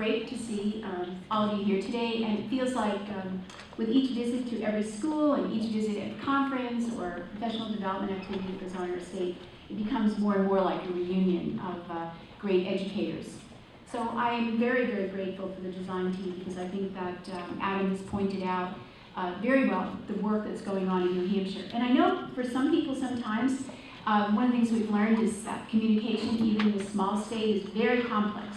great to see all of you here today, and it feels like with each visit to every school and each visit at a conference or professional development activity that goes on in our state, it becomes more and more like a reunion of great educators. So I am very, very grateful for the design team, because I think that Adam has pointed out very well the work that's going on in New Hampshire. And I know for some people sometimes, one of the things we've learned is that communication, even in a small state, is very complex.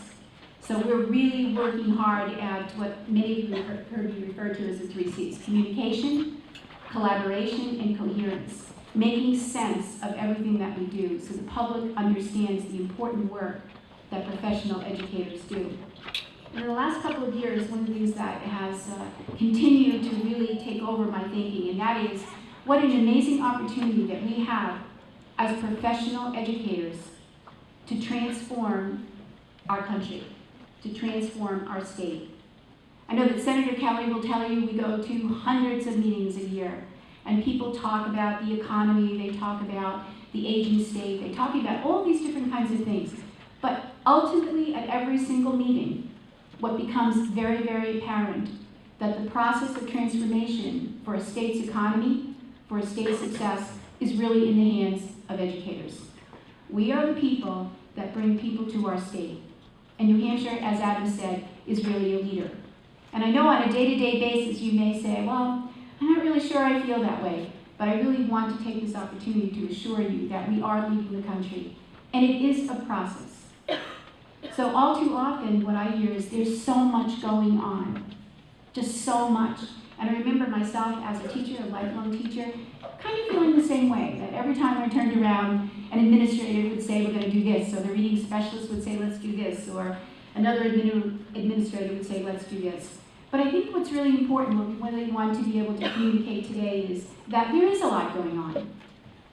So we're really working hard at what many of you have heard me refer to as the 3 C's: communication, collaboration, and coherence. Making sense of everything that we do so the public understands the important work that professional educators do. In the last couple of years, one of the things that has continued to really take over my thinking, and that is what an amazing opportunity that we have as professional educators to transform our country, to transform our state. I know that Senator Kelly will tell you we go to hundreds of meetings a year, and people talk about the economy, they talk about the aging state, they talk about all these different kinds of things. But ultimately, at every single meeting, what becomes very, very apparent, that the process of transformation for a state's economy, for a state's success, is really in the hands of educators. We are the people that bring people to our state. And New Hampshire, as Adam said, is really a leader. And I know on a day-to-day basis you may say, well, I'm not really sure I feel that way, but I really want to take this opportunity to assure you that we are leading the country. And it is a process. So all too often what I hear is there's so much going on, just so much. And I remember myself as a teacher, a lifelong teacher, kind of feeling the same way, that every time I turned around, an administrator would say, we're going to do this, or the reading specialist would say, let's do this, or another administrator would say, let's do this. But I think what's really important, what we really want to be able to communicate today, is that there is a lot going on,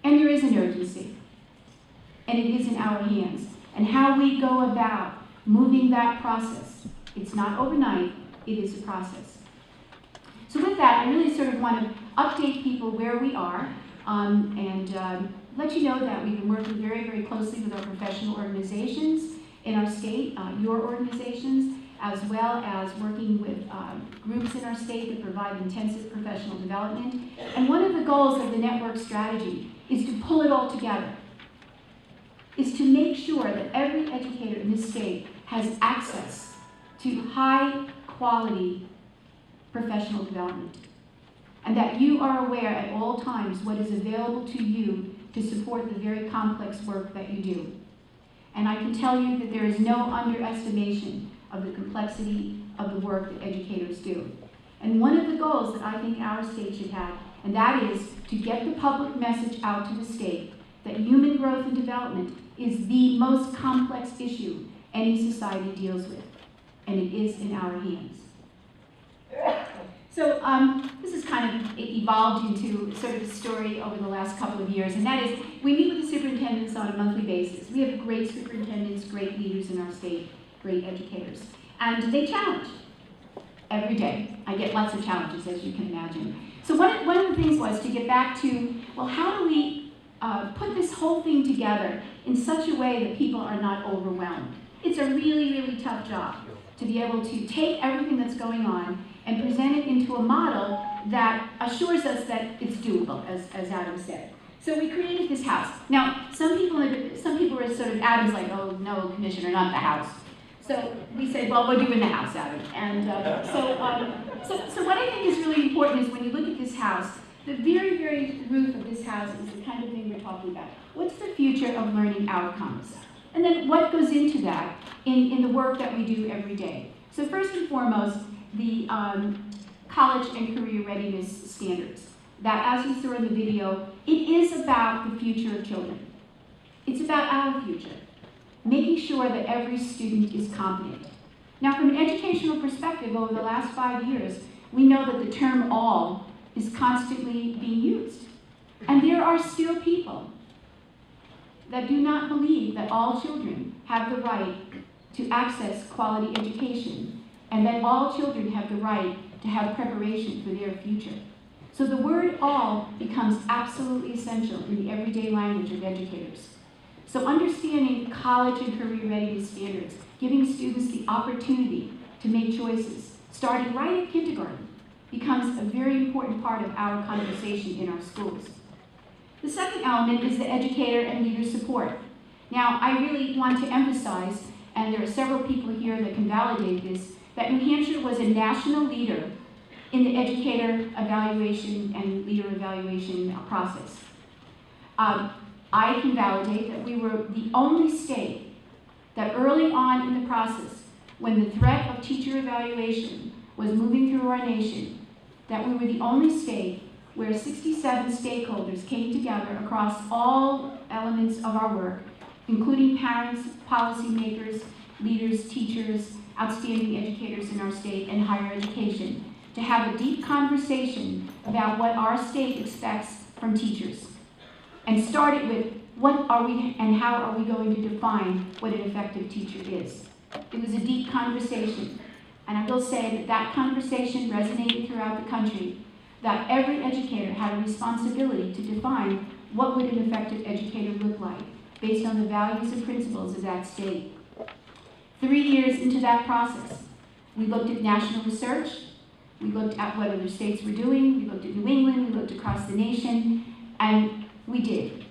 and there is an urgency, and it is in our hands. And how we go about moving that process, it's not overnight, it is a process. So with that, I really sort of want to update people where we are, and let you know that we've been working very, very closely with our professional organizations in our state, your organizations, as well as working with groups in our state that provide intensive professional development. And one of the goals of the network strategy is to pull it all together, is to make sure that every educator in this state has access to high quality professional development, and that you are aware at all times what is available to you to support the very complex work that you do. And I can tell you that there is no underestimation of the complexity of the work that educators do. And one of the goals that I think our state should have, and that is to get the public message out to the state that human growth and development is the most complex issue any society deals with, and it is in our hands. So this is kind of evolved into sort of a story over the last couple of years, and that is we meet with the superintendents on a monthly basis. We have great superintendents, great leaders in our state, great educators, and they challenge every day. I get lots of challenges, as you can imagine. So one of the things was to get back to, well, how do we put this whole thing together in such a way that people are not overwhelmed? It's a really, really tough job to be able to take everything that's going on and present it into a model that assures us that it's doable, as Adam said. So we created this house. Now, some people were sort of, Adam's like, oh no, Commissioner, not the house. So we said, well, we're doing the house, Adam. And so what I think is really important is when you look at this house, the very, very root of this house is the kind of thing we're talking about. What's the future of learning outcomes? And then what goes into that in the work that we do every day? So first and foremost, the college and career readiness standards. That, as you saw in the video, it is about the future of children. It's about our future, making sure that every student is competent. Now, from an educational perspective, over the last 5 years, we know that the term all is constantly being used. And there are still people that do not believe that all children have the right to access quality education, and that all children have the right to have preparation for their future. So the word all becomes absolutely essential in the everyday language of educators. So understanding college and career readiness standards, giving students the opportunity to make choices, starting right at kindergarten, becomes a very important part of our conversation in our schools. The second element is the educator and leader support. Now, I really want to emphasize, and there are several people here that can validate this, that New Hampshire was a national leader in the educator evaluation and leader evaluation process. I can validate that we were the only state that early on in the process, when the threat of teacher evaluation was moving through our nation, that we were the only state where 67 stakeholders came together across all elements of our work, including parents, policymakers, leaders, teachers, outstanding educators in our state, and higher education, to have a deep conversation about what our state expects from teachers. And started with what are we and how are we going to define what an effective teacher is. It was a deep conversation. And I will say that that conversation resonated throughout the country, that every educator had a responsibility to define what would an effective educator look like based on the values and principles of that state. 3 years into that process, we looked at national research, we looked at what other states were doing, we looked at New England, we looked across the nation, and we did.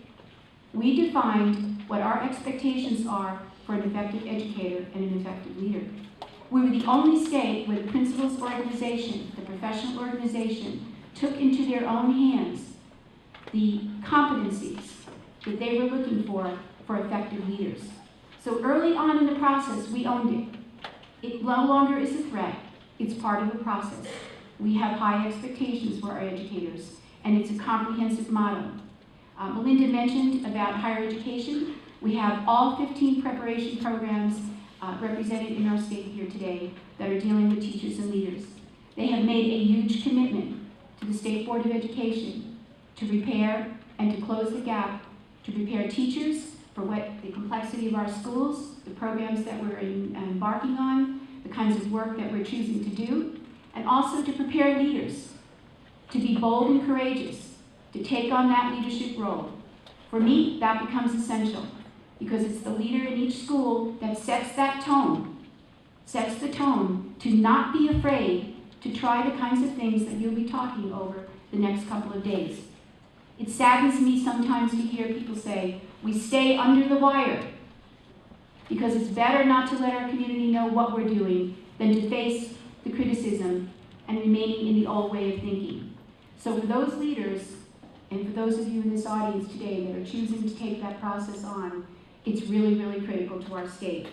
We defined what our expectations are for an effective educator and an effective leader. We were the only state where the principals organization, the professional organization, took into their own hands the competencies that they were looking for effective leaders. So early on in the process, we owned it. It no longer is a threat. It's part of the process. We have high expectations for our educators, and it's a comprehensive model. Melinda mentioned about higher education. We have all 15 preparation programs represented in our state here today that are dealing with teachers and leaders. They have made a huge commitment to the State Board of Education to repair and to close the gap, to prepare teachers for what the complexity of our schools, the programs that we're embarking on, the kinds of work that we're choosing to do, and also to prepare leaders to be bold and courageous, to take on that leadership role. For me, that becomes essential because it's the leader in each school that sets that tone, sets the tone to not be afraid to try the kinds of things that you'll be talking over the next couple of days. It saddens me sometimes to hear people say, we stay under the wire because it's better not to let our community know what we're doing than to face the criticism and remaining in the old way of thinking. So for those leaders, and for those of you in this audience today that are choosing to take that process on, it's really, really critical to our state.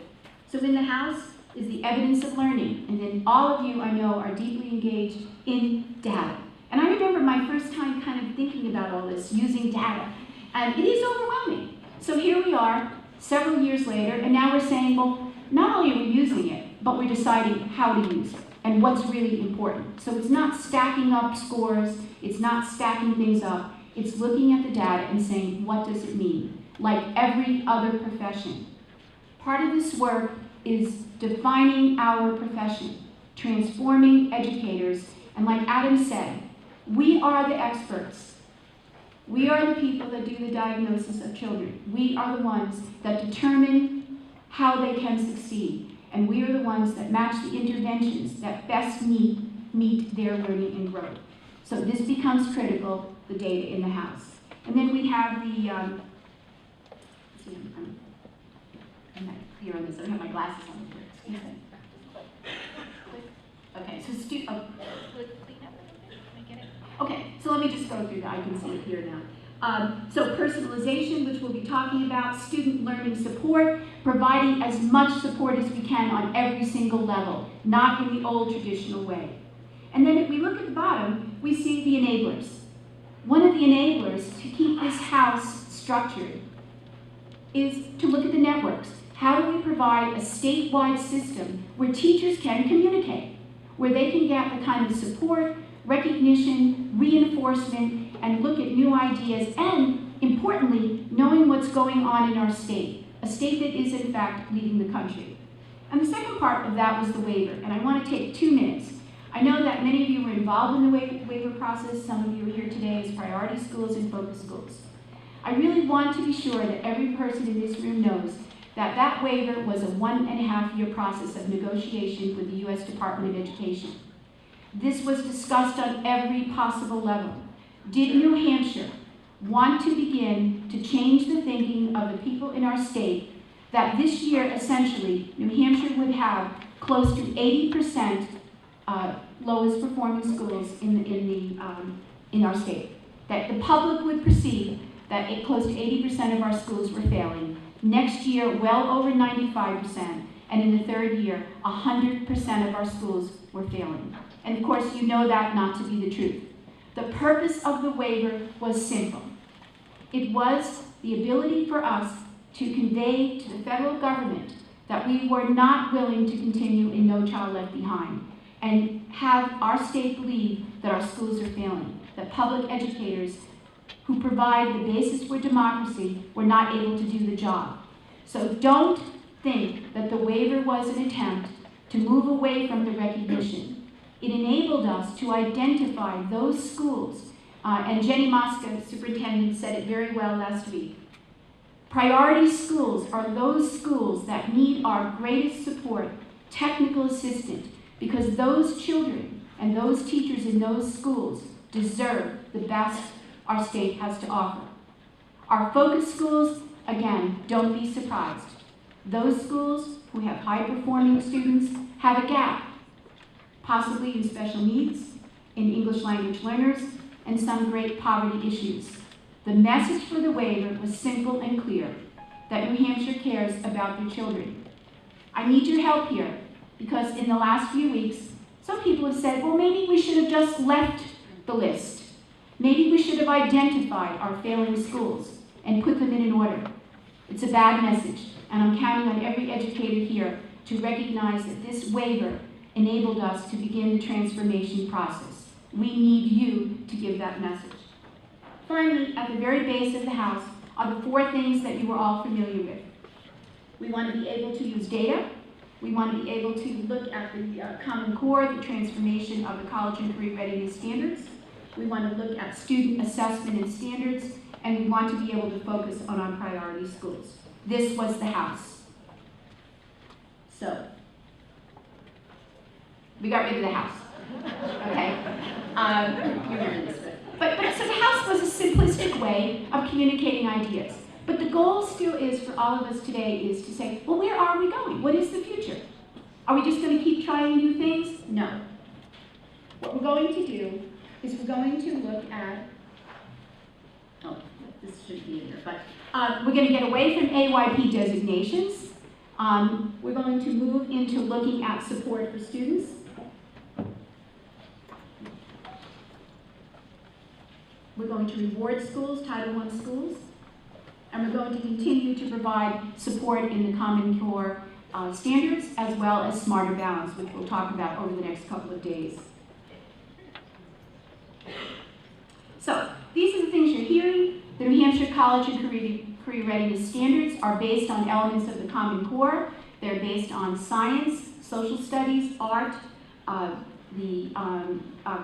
So in the House is the evidence of learning, and then all of you I know are deeply engaged in data. And I remember my first time kind of thinking about all this, using data, and it is overwhelming. So here we are, several years later, and now we're saying, well, not only are we using it, but we're deciding how to use it and what's really important. So it's not stacking up scores, it's not stacking things up, it's looking at the data and saying, what does it mean? Like every other profession. Part of this work is defining our profession, transforming educators, and like Adam said, we are the experts. We are the people that do the diagnosis of children. We are the ones that determine how they can succeed. And we are the ones that match the interventions that best meet their learning and growth. So this becomes critical, the data in the House. And then we have the, I'm not clear on this, I don't have my glasses on here. Okay, so okay, so let me just go through that, I can see it here now. So personalization, which we'll be talking about, student learning support, providing as much support as we can on every single level, not in the old traditional way. And then if we look at the bottom, we see the enablers. One of the enablers to keep this House structured is to look at the networks. How do we provide a statewide system where teachers can communicate, where they can get the kind of support, recognition, reinforcement, and look at new ideas, and importantly, knowing what's going on in our state, a state that is in fact leading the country. And the second part of that was the waiver, and I want to take 2 minutes. I know that many of you were involved in the waiver process. Some of you are here today as priority schools and focus schools. I really want to be sure that every person in this room knows that that waiver was a 1.5-year process of negotiation with the U.S. Department of Education. This was discussed on every possible level. Did New Hampshire want to begin to change the thinking of the people in our state that this year, essentially, New Hampshire would have close to 80% lowest performing schools in our state? That the public would perceive that close to 80% of our schools were failing. Next year, well over 95%, and in the third year, 100% of our schools were failing. And of course, you know that not to be the truth. The purpose of the waiver was simple. It was the ability for us to convey to the federal government that we were not willing to continue in No Child Left Behind and have our state believe that our schools are failing, that public educators who provide the basis for democracy were not able to do the job. So don't think that the waiver was an attempt to move away from the recognition. It enabled us to identify those schools, and Jenny Mosca, superintendent, said it very well last week. Priority schools are those schools that need our greatest support, technical assistance, because those children and those teachers in those schools deserve the best our state has to offer. Our focus schools, again, don't be surprised. Those schools who have high-performing students have a gap, possibly in special needs, in English language learners, and some great poverty issues. The message for the waiver was simple and clear, that New Hampshire cares about their children. I need your help here, because in the last few weeks, some people have said, well, maybe we should have just left the list. Maybe we should have identified our failing schools and put them in an order. It's a bad message, and I'm counting on every educator here to recognize that this waiver enabled us to begin the transformation process. We need you to give that message. Finally, at the very base of the house are the 4 things that you are all familiar with. We want to be able to use data. We want to be able to look at the Common Core, the transformation of the college and career readiness standards. We want to look at student assessment and standards, and we want to be able to focus on our priority schools. This was the house. So, we got rid of the house. Okay? You remember this, but so the house was a simplistic way of communicating ideas. But the goal still is for all of us today is to say, well, where are we going? What is the future? Are we just going to keep trying new things? No. What we're going to do is we're going to look at, oh, this should be in here, but we're going to get away from AYP designations. We're going to move into looking at support for students. We're going to reward schools, Title I schools, and we're going to continue to provide support in the Common Core standards as well as Smarter Balance, which we'll talk about over the next couple of days. So, these are the things you're hearing. The New Hampshire College and Career Readiness Standards are based on elements of the Common Core. They're based on science, social studies, art,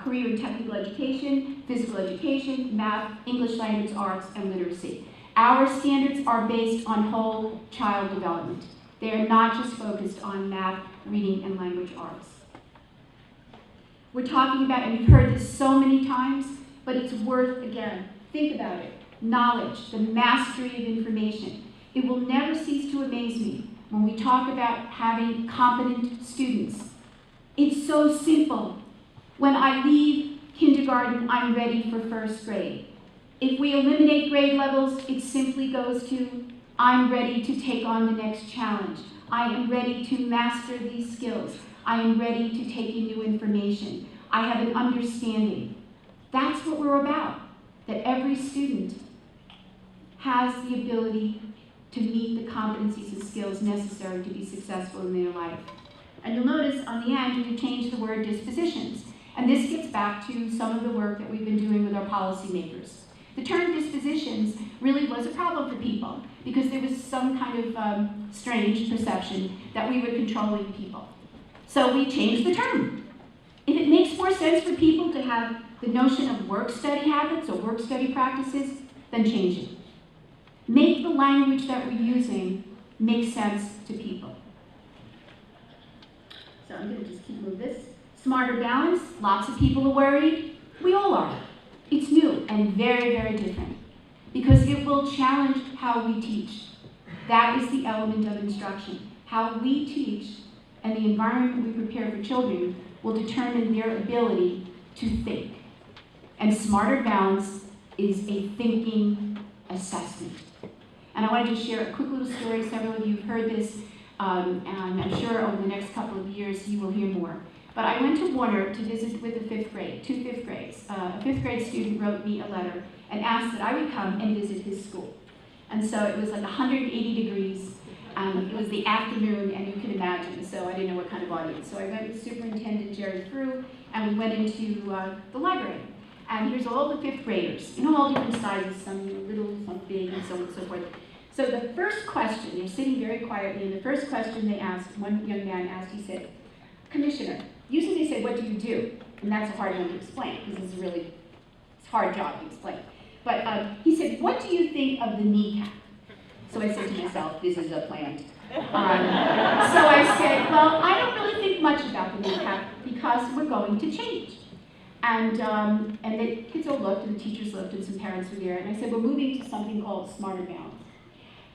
career and technical education, physical education, math, English language arts, and literacy. Our standards are based on whole child development. They are not just focused on math, reading, and language arts. We're talking about, and you've heard this so many times, but it's worth, again, think about it. Knowledge, the mastery of information. It will never cease to amaze me when we talk about having competent students. It's so simple. When I leave kindergarten, I'm ready for first grade. If we eliminate grade levels, it simply goes to, I'm ready to take on the next challenge. I am ready to master these skills. I am ready to take in new information. I have an understanding. That's what we're about, that every student has the ability to meet the competencies and skills necessary to be successful in their life. And you'll notice on the end, we've changed the word dispositions. And this gets back to some of the work that we've been doing with our policymakers. The term dispositions really was a problem for people because there was some kind of strange perception that we were controlling people. So we changed the term. If it makes more sense for people to have the notion of work-study habits or work-study practices, then change it. Make the language that we're using make sense to people. So I'm going to just keep moving this. Smarter balance, lots of people are worried. We all are. It's new and very, very different because it will challenge how we teach. That is the element of instruction. How we teach and the environment we prepare for children will determine their ability to think. And smarter balance is a thinking assessment. And I want to just share a quick little story. Several of you have heard this, and I'm sure over the next couple of years you will hear more. But I went to Warner to visit with the fifth grade, two fifth grades. A fifth grade student wrote me a letter and asked that I would come and visit his school. And so it was like 180 degrees. It was the afternoon, and you can imagine, so I didn't know what kind of audience. So I went with Superintendent Jerry Frew, and we went into the library. And here's all the fifth graders, all different sizes, some little, some big, and so on and so forth. So the first question, they're sitting very quietly, and the first question they asked, one young man asked, he said, "Commissioner," usually they say, "What do you do?" And that's a hard one to explain, because it's a hard job to explain. But he said, "What do you think of the kneecap?" So I said to myself, this is a plant. So I said, well, I don't really think much about the kneecap because we're going to change. And the kids all looked, and the teachers looked, and some parents were there. And I said, we're moving to something called smarter balance.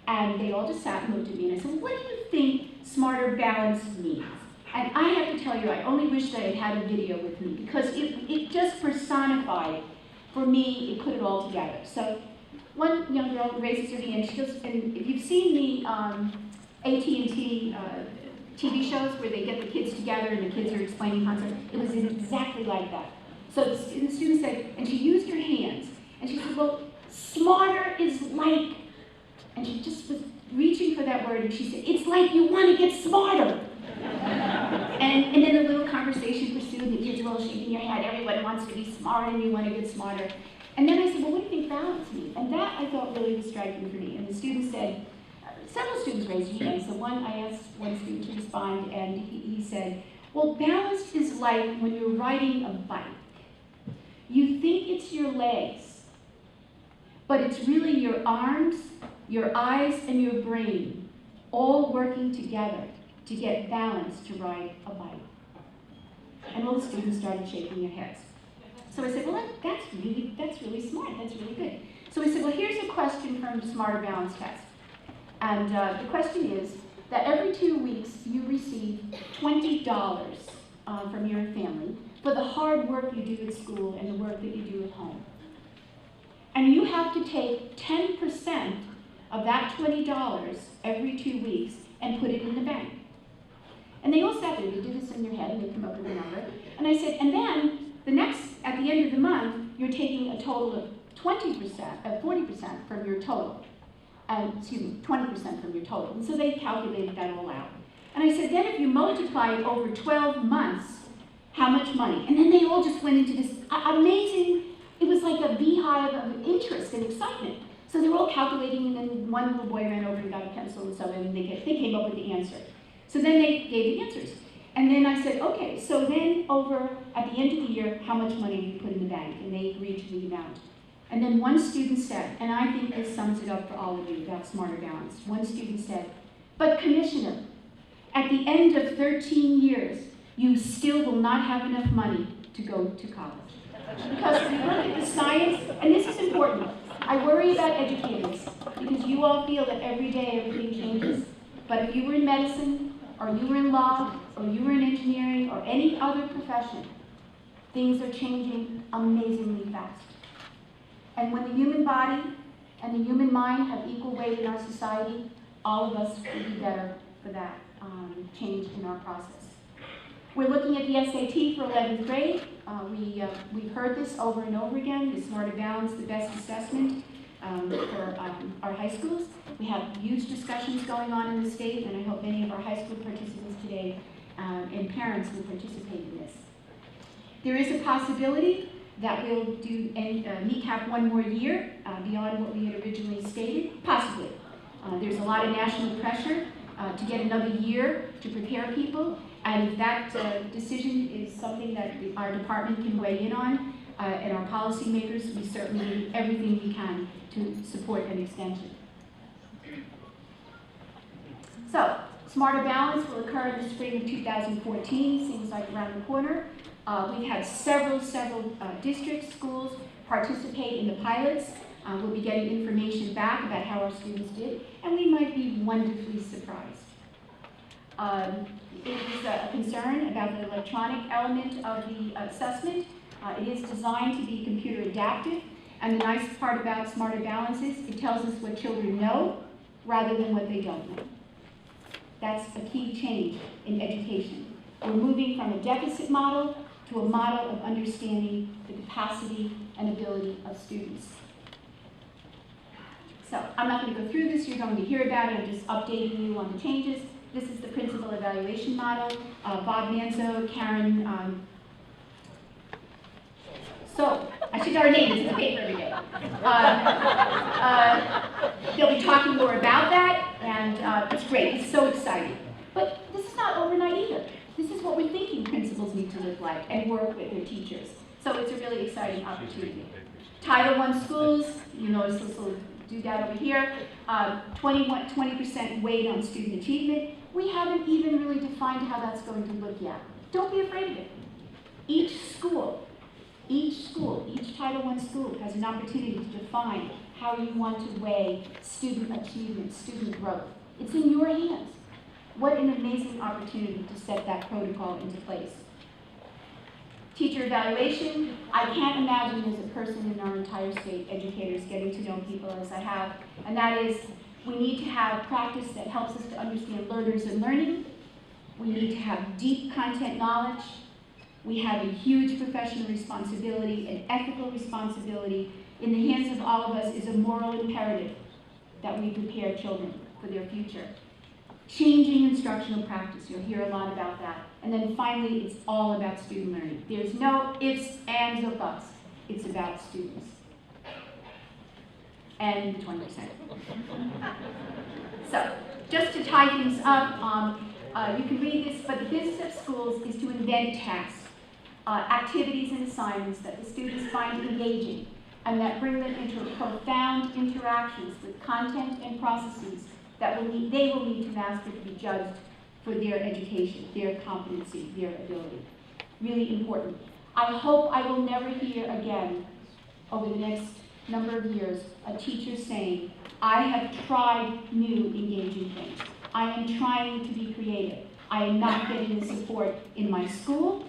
And they all just sat and looked at me, and I said, well, what do you think smarter balance means? And I have to tell you, I only wish that I had a video with me because it just personified, for me, it put it all together. So one young girl raises her hand. She goes, and if you've seen the AT&T TV shows where they get the kids together and the kids are explaining concepts, it was exactly like that. So the student said, and she used her hands, and she said, well, smarter is like, and she just was reaching for that word, and she said, it's like you want to get smarter. and then a little conversation pursued, and the kids were all shaking their head. Everyone wants to be smart, and you want to get smarter. And then I said, well, what do you think balance means? And that I thought really was striking for me. And the student said, several students raised their hands. So I asked one student to respond, and he said, well, balance is like when you're riding a bike. You think it's your legs, but it's really your arms, your eyes, and your brain all working together to get balance to ride a bike. And all the students started shaking their heads. So I said, well, that's really smart, that's really good. So I said, well, here's a question from the Smarter Balance Test. And the question is that every 2 weeks you receive $20 from your family for the hard work you do at school and the work that you do at home. And you have to take 10% of that $20 every 2 weeks and put it in the bank. And they all sat there, they did this in their head, and they come up with a number. And I said, and then at the end of the month, you're taking a total of 40% from your total. 20% from your total. And so they calculated that all out. And I said, then if you multiply it over 12 months, how much money? And then they all just went into this amazing, it was like a beehive of interest and excitement. So they were all calculating, and then one little boy ran over and got a pencil and so on, and they came up with the answer. So then they gave the answers. And then I said, okay, so then at the end of the year, how much money do you put in the bank? And they agreed to the amount. And then one student said, and I think this sums it up for all of you about Smarter Balance. One student said, but Commissioner, at the end of 13 years, you still will not have enough money to go to college. Because if you look at the science, and this is important, I worry about educators, because you all feel that every day everything changes. But if you were in medicine, or you were in law, or you were in engineering, or any other profession, things are changing amazingly fast. And when the human body and the human mind have equal weight in our society, all of us will be better for that change in our process. We're looking at the SAT for 11th grade. We've heard this over and over again, the Smarter Balance, the best assessment for our high schools. We have huge discussions going on in the state, and I hope many of our high school participants today and parents will participate in this. There is a possibility that we'll do kneecap one more year beyond what we had originally stated, possibly. There's a lot of national pressure to get another year to prepare people, and if that decision is something that our department can weigh in on, and our policymakers, we certainly do everything we can to support an extension. So, Smarter Balance will occur in the spring of 2014, seems like around the corner. We've had several districts, schools participate in the pilots. We'll be getting information back about how our students did, and we might be wonderfully surprised. It is a concern about the electronic element of the assessment. It is designed to be computer adaptive, and the nice part about Smarter Balance is it tells us what children know rather than what they don't know. That's a key change in education. We're moving from a deficit model to a model of understanding the capacity and ability of students. So I'm not going to go through this. You're going to hear about it. I'm just updating you on the changes. This is the principal evaluation model. Bob Manzo, Karen. So I should know our names in the paper every day. They'll be talking more about that, and it's great. It's so exciting. But this is not overnight either. This is what we're thinking principals need to look like and work with their teachers. So it's a really exciting opportunity. Title I schools, you notice this will do that over here. 20% weight on student achievement. We haven't even really defined how that's going to look yet. Don't be afraid of it. Each Title I school has an opportunity to define how you want to weigh student achievement, student growth. It's in your hands. What an amazing opportunity to set that protocol into place. Teacher evaluation, I can't imagine there's a person in our entire state, educators, getting to know people as I have, and that is we need to have practice that helps us to understand learners and learning. We need to have deep content knowledge. We have a huge professional responsibility, an ethical responsibility. In the hands of all of us is a moral imperative that we prepare children for their future. Changing instructional practice, you'll hear a lot about that. And then finally, it's all about student learning. There's no ifs, ands, or buts. It's about students. And the 20%. So, just to tie things up, you can read this, but the business of schools is to invent tasks, activities and assignments that the students find engaging and that bring them into profound interactions with content and processes that they will need to master to be judged for their education, their competency, their ability. Really important. I hope I will never hear again over the next number of years a teacher saying, I have tried new engaging things. I am trying to be creative. I am not getting the support in my school.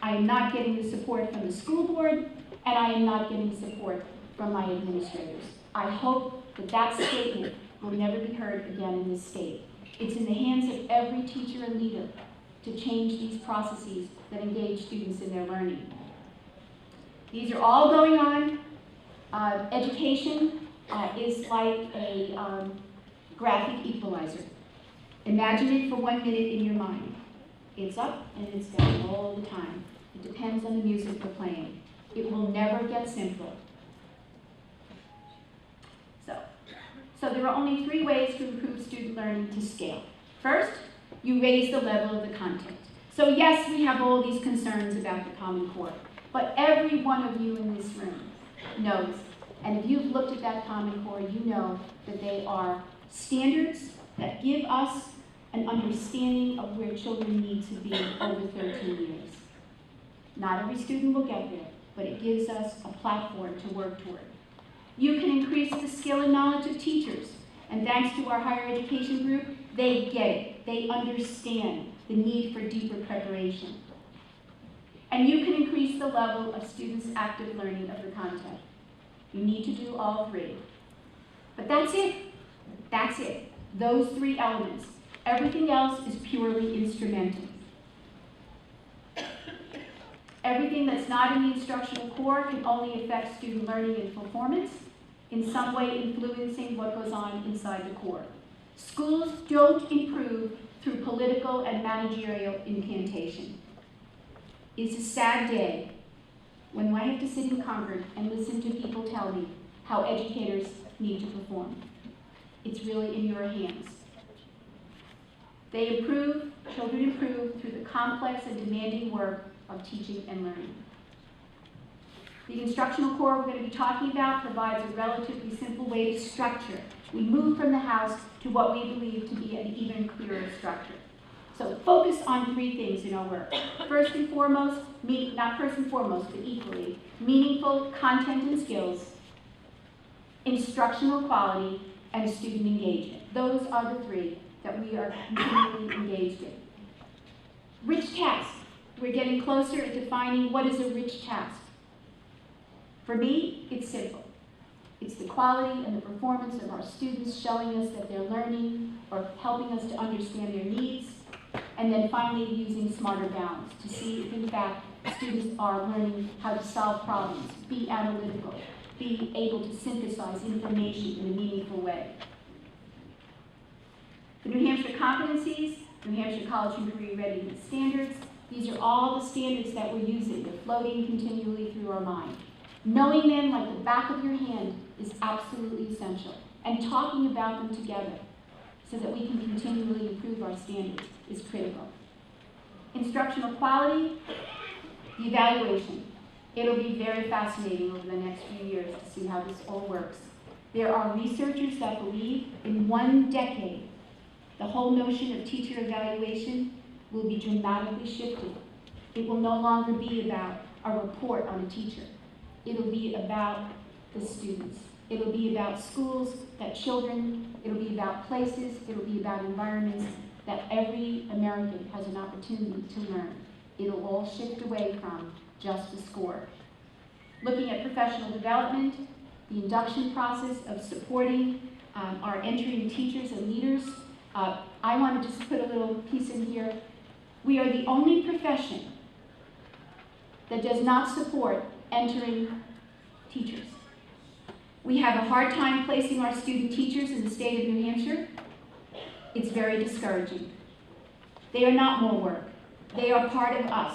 I am not getting the support from the school board, and I am not getting support from my administrators. I hope that that statement will never be heard again in this state. It's in the hands of every teacher and leader to change these processes that engage students in their learning. These are all going on. Education is like a graphic equalizer. Imagine it for 1 minute in your mind. It's up and it's down all the time. It depends on the music we're playing. It will never get simpler. So there are only 3 ways to improve student learning to scale. First, you raise the level of the content. So yes, we have all these concerns about the Common Core, but every one of you in this room knows, and if you've looked at that Common Core, you know that they are standards that give us an understanding of where children need to be over 13 years. Not every student will get there, but it gives us a platform to work toward. You can increase the skill and knowledge of teachers, and thanks to our higher education group, they get it. They understand the need for deeper preparation. And you can increase the level of students' active learning of the content. You need to do all 3. But that's it. That's it. Those 3 elements. Everything else is purely instrumental. Everything that's not in the instructional core can only affect student learning and performance, in some way influencing what goes on inside the core. Schools don't improve through political and managerial incantation. It's a sad day when I have to sit in Concord and listen to people tell me how educators need to perform. It's really in your hands. They improve, children improve through the complex and demanding work of teaching and learning. The instructional core we're going to be talking about provides a relatively simple way to structure. We move from the house to what we believe to be an even clearer structure. So focus on three things in our work. First and foremost, not first and foremost, but equally, meaningful content and skills, instructional quality, and student engagement. Those are the three that we are continually engaged in. Rich task. We're getting closer at defining what is a rich task. For me, it's simple. It's the quality and the performance of our students showing us that they're learning or helping us to understand their needs, and then finally using smarter balance to see if in fact students are learning how to solve problems, be analytical, be able to synthesize information in a meaningful way. The New Hampshire competencies, New Hampshire College and Career Readiness Standards, these are all the standards that we're using. They're floating continually through our mind. Knowing them like the back of your hand is absolutely essential. And talking about them together so that we can continually improve our standards is critical. Instructional quality, the evaluation. It'll be very fascinating over the next few years to see how this all works. There are researchers that believe in 1 decade, the whole notion of teacher evaluation will be dramatically shifted. It will no longer be about a report on a teacher. It'll be about the students. It'll be about schools, that children, it'll be about places, it'll be about environments that every American has an opportunity to learn. It'll all shift away from just a score. Looking at professional development, the induction process of supporting our entering teachers and leaders. I want to just put a little piece in here. We are the only profession that does not support entering teachers. We have a hard time placing our student teachers in the state of New Hampshire. It's very discouraging. They are not more work. They are part of us.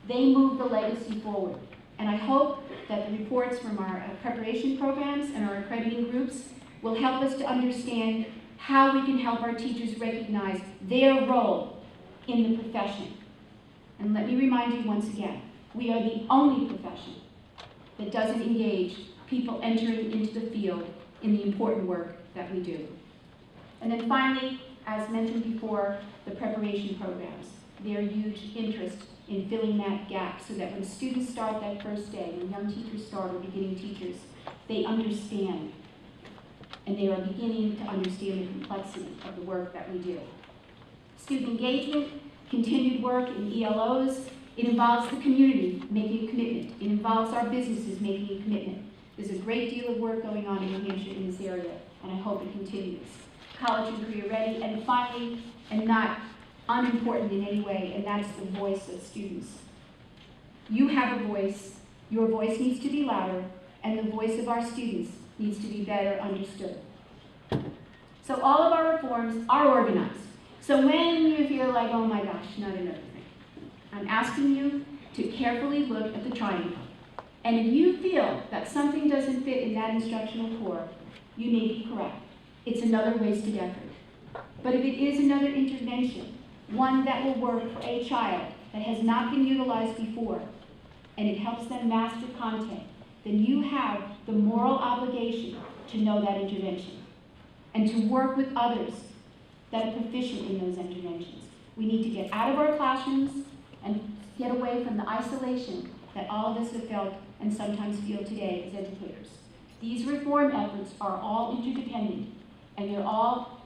They move the legacy forward. And I hope that the reports from our preparation programs and our accrediting groups will help us to understand how we can help our teachers recognize their role in the profession. And let me remind you once again, we are the only profession that doesn't engage people entering into the field in the important work that we do. And then finally, as mentioned before, the preparation programs. Their huge interest in filling that gap so that when students start that first day, when young teachers start or beginning teachers, they understand and they are beginning to understand the complexity of the work that we do. Student engagement, continued work in ELOs, it involves the community making a commitment. It involves our businesses making a commitment. There's a great deal of work going on in New Hampshire in this area, and I hope it continues. College and career ready, and finally, and not unimportant in any way, and that's the voice of students. You have a voice, your voice needs to be louder, and the voice of our students needs to be better understood. So all of our reforms are organized. So when you feel like, oh my gosh, not another thing, I'm asking you to carefully look at the triangle. And if you feel that something doesn't fit in that instructional core, you may be correct. It's another wasted effort. But if it is another intervention, one that will work for a child that has not been utilized before, and it helps them master content, then you have the moral obligation to know that intervention and to work with others that are proficient in those interventions. We need to get out of our classrooms and get away from the isolation that all of us have felt and sometimes feel today as educators. These reform efforts are all interdependent, and they're all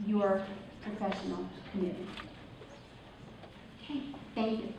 your professional commitment. Okay, thank you.